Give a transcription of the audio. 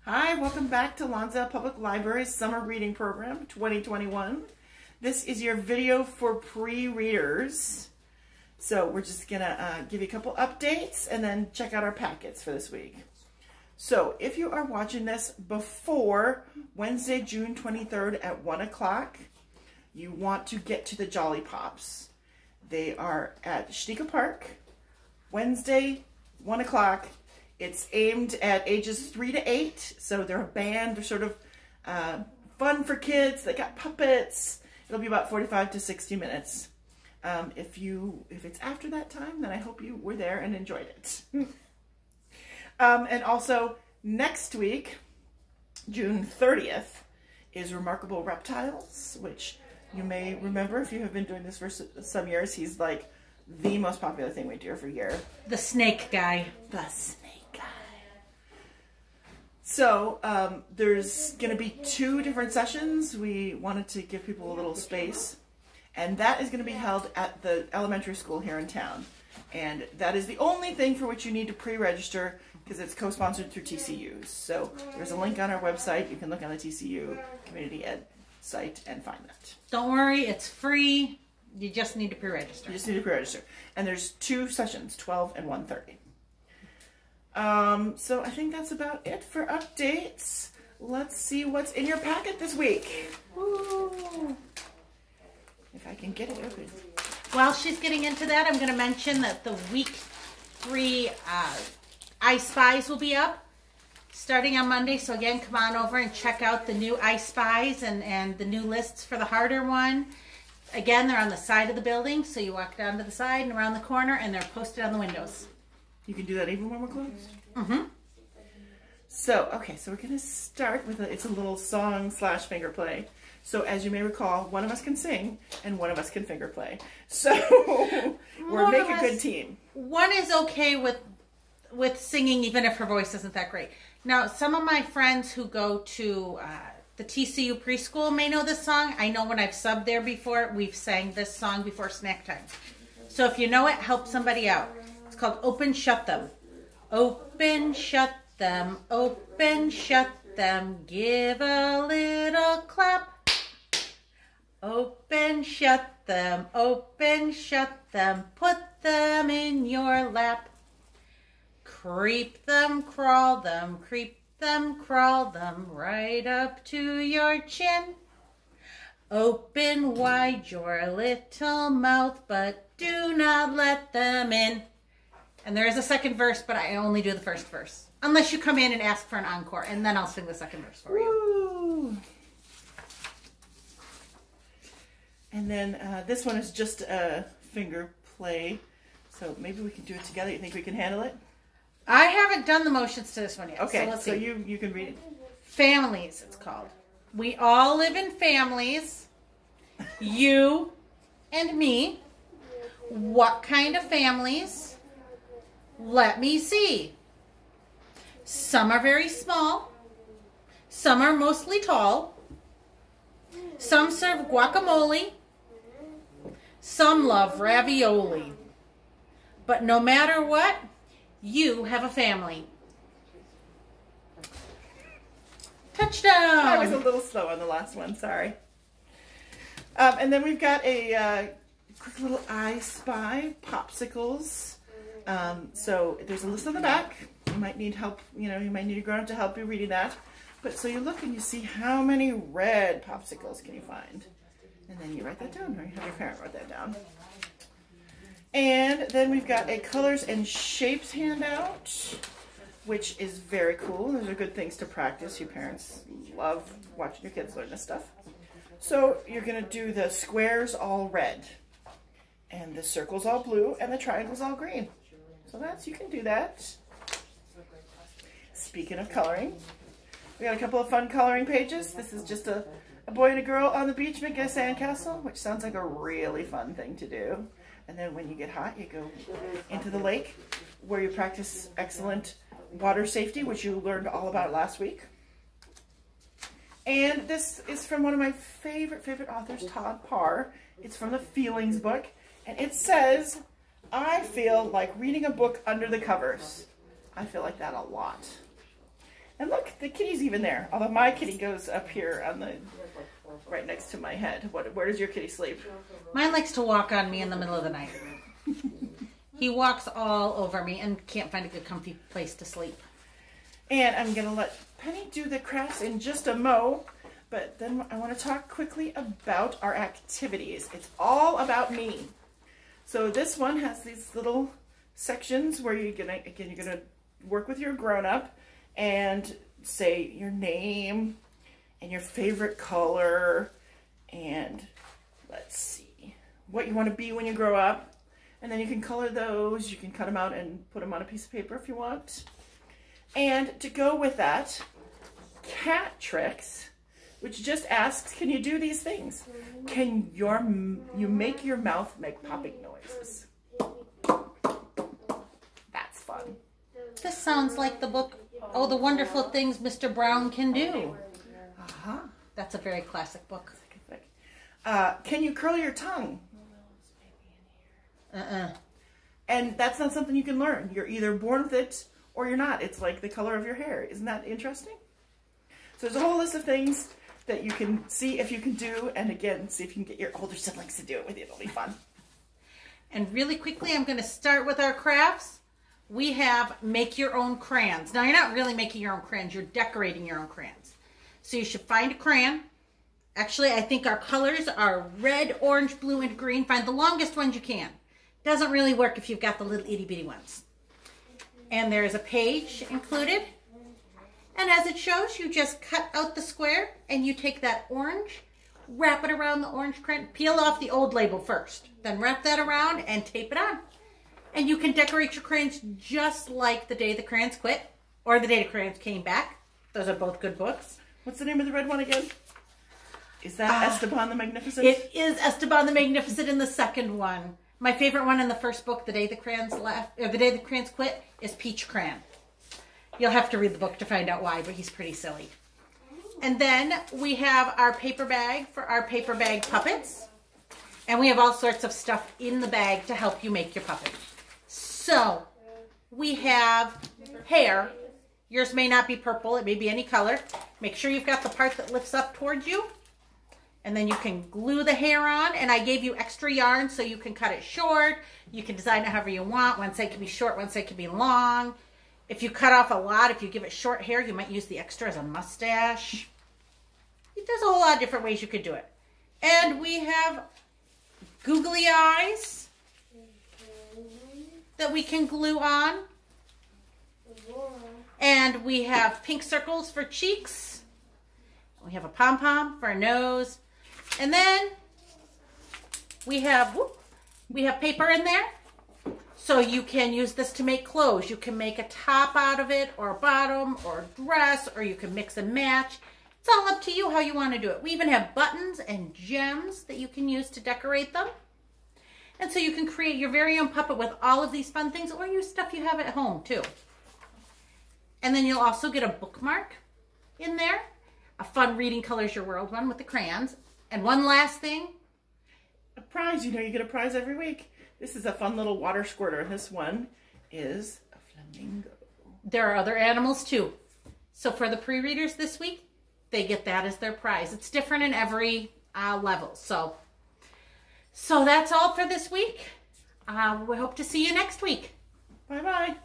Hi, welcome back to Lonsdale Public Library's Summer Reading Program 2021. This is your video for pre-readers. So we're just gonna give you a couple updates and then check out our packets for this week. So if you are watching this before Wednesday, June 23rd at 1 o'clock, you want to get to the Jolly Pops. They are at Schtika Park, Wednesday, 1 o'clock. It's aimed at ages 3 to 8, so they're a band. They're sort of fun for kids. They got puppets. It'll be about 45 to 60 minutes. If it's after that time, then I hope you were there and enjoyed it. And also, next week, June 30th, is Remarkable Reptiles, which you may remember if you have been doing this for some years. He's like the most popular thing we do every year. The snake guy. The snake guy. So there's going to be 2 different sessions. We wanted to give people a little space. And that is going to be held at the elementary school here in town. And that is the only thing for which you need to pre-register because it's co-sponsored through TCU's. So there's a link on our website. You can look on the TCU Community Ed site and find that. Don't worry, it's free. You just need to pre-register. You just need to pre-register. And there's 2 sessions, 12 and 1:30. So I think that's about it for updates. Let's see what's in your packet this week. Woo. If I can get it open. While she's getting into that, I'm going to mention that the week 3 I Spies will be up starting on Monday. So again, come on over and check out the new I Spies and the new lists for the harder one. Again, they're on the side of the building, so you walk down to the side and around the corner, and they're posted on the windows. You can do that even when we're closed? Mm-hmm. So, okay, so we're going to start with it's a little song/finger play. So, as you may recall, one of us can sing, and one of us can finger play. So, we're make a good team. One is okay with singing, even if her voice isn't that great. Now, some of my friends who go to the TCU preschool may know this song. I know when I've subbed there before, we've sang this song before snack time. So if you know it, help somebody out. It's called Open, Shut Them. Open, shut them, open, shut them, give a little clap. Open, shut them, put them in your lap. Creep them, crawl them, crawl them right up to your chin. Open wide your little mouth, but do not let them in. And there is a second verse, but I only do the first verse. Unless you come in and ask for an encore, and then I'll sing the second verse for you. Woo. And then this one is just a finger play. So maybe we can do it together. You think we can handle it? I haven't done the motions to this one yet. Okay, so let's see. you can read it. Families, it's called. We all live in families. You and me. What kind of families? Let me see. Some are very small. Some are mostly tall. Some serve guacamole. Some love ravioli. But no matter what, you have a family. Touchdown! I was a little slow on the last one, sorry. And then we've got a quick little I Spy popsicles. So there's a list on the back. You might need help, you might need a grown-up to help you reading that. But so you look and you see how many red popsicles can you find. And then you write that down, or you have your parent write that down. And then we've got a colors and shapes handout, which is very cool. Those are good things to practice. Your parents love watching your kids learn this stuff. So you're going to do the squares all red, and the circles all blue, and the triangles all green. So you can do that. Speaking of coloring, we got a couple of fun coloring pages. This is just a boy and a girl on the beach making a sandcastle, which sounds like a really fun thing to do. And then when you get hot, you go into the lake where you practice excellent water safety, which you learned all about last week. And this is from one of my favorite authors, Todd Parr. It's from the Feelings book. And it says, I feel like reading a book under the covers. I feel like that a lot. And look, the kitty's even there. Although my kitty goes up here on the right next to my head. Where does your kitty sleep? Mine likes to walk on me in the middle of the night. He walks all over me and can't find a good comfy place to sleep. And I'm going to let Penny do the crafts in just a mo. But then I want to talk quickly about our activities. It's all about me. So this one has these little sections where you're going to work with your grown-up and say your name and your favorite color and let's see, what you want to be when you grow up. And then you can color those. You can cut them out and put them on a piece of paper if you want. And to go with that, cat tricks, which just asks, can you do these things? Can you make your mouth make popping noises? That's fun. This sounds like the book, Oh, the Wonderful Things Mr. Brown Can Do. Uh-huh. That's a very classic book. Can you curl your tongue? Uh-uh. And that's not something you can learn. You're either born with it or you're not. It's like the color of your hair. Isn't that interesting? So there's a whole list of things that you can see if you can do, and again, see if you can get your older siblings to do it with you. It'll be fun. And really quickly, I'm going to start with our crafts. We have make your own crayons. Now, you're not really making your own crayons. You're decorating your own crayons. So you should find a crayon. Actually, I think our colors are red, orange, blue, and green. Find the longest ones you can. Doesn't really work if you've got the little itty bitty ones. And there's a page included. And as it shows, you just cut out the square and you take that orange, wrap it around the orange crayon, peel off the old label first, then wrap that around and tape it on. And you can decorate your crayons just like The Day the Crayons Quit or The Day the Crayons Came Back. Those are both good books. What's the name of the red one again? Is that Esteban the Magnificent? It is Esteban the Magnificent in the second one. My favorite one in the first book, The Day the Crayons Left, or The Day the Crayons Quit, is Peach Crayon. You'll have to read the book to find out why, but he's pretty silly. And then we have our paper bag for our paper bag puppets. And we have all sorts of stuff in the bag to help you make your puppet. So, we have hair. Yours may not be purple, it may be any color. Make sure you've got the part that lifts up towards you. And then you can glue the hair on. And I gave you extra yarn so you can cut it short. You can design it however you want. One side can be short, one side can be long. If you cut off a lot, if you give it short hair, you might use the extra as a mustache. There's a whole lot of different ways you could do it. And we have googly eyes that we can glue on. And we have pink circles for cheeks. We have a pom-pom for a nose. And then we have paper in there. So you can use this to make clothes. You can make a top out of it, or a bottom, or a dress, or you can mix and match. It's all up to you how you want to do it. We even have buttons and gems that you can use to decorate them. And so you can create your very own puppet with all of these fun things, or use stuff you have at home too. And then you'll also get a bookmark in there. A fun Reading Colors Your World one with the crayons. And one last thing. A prize. You know you get a prize every week. This is a fun little water squirter. This one is a flamingo. There are other animals too. So for the pre-readers this week, they get that as their prize. It's different in every level. So that's all for this week. We hope to see you next week. Bye-bye.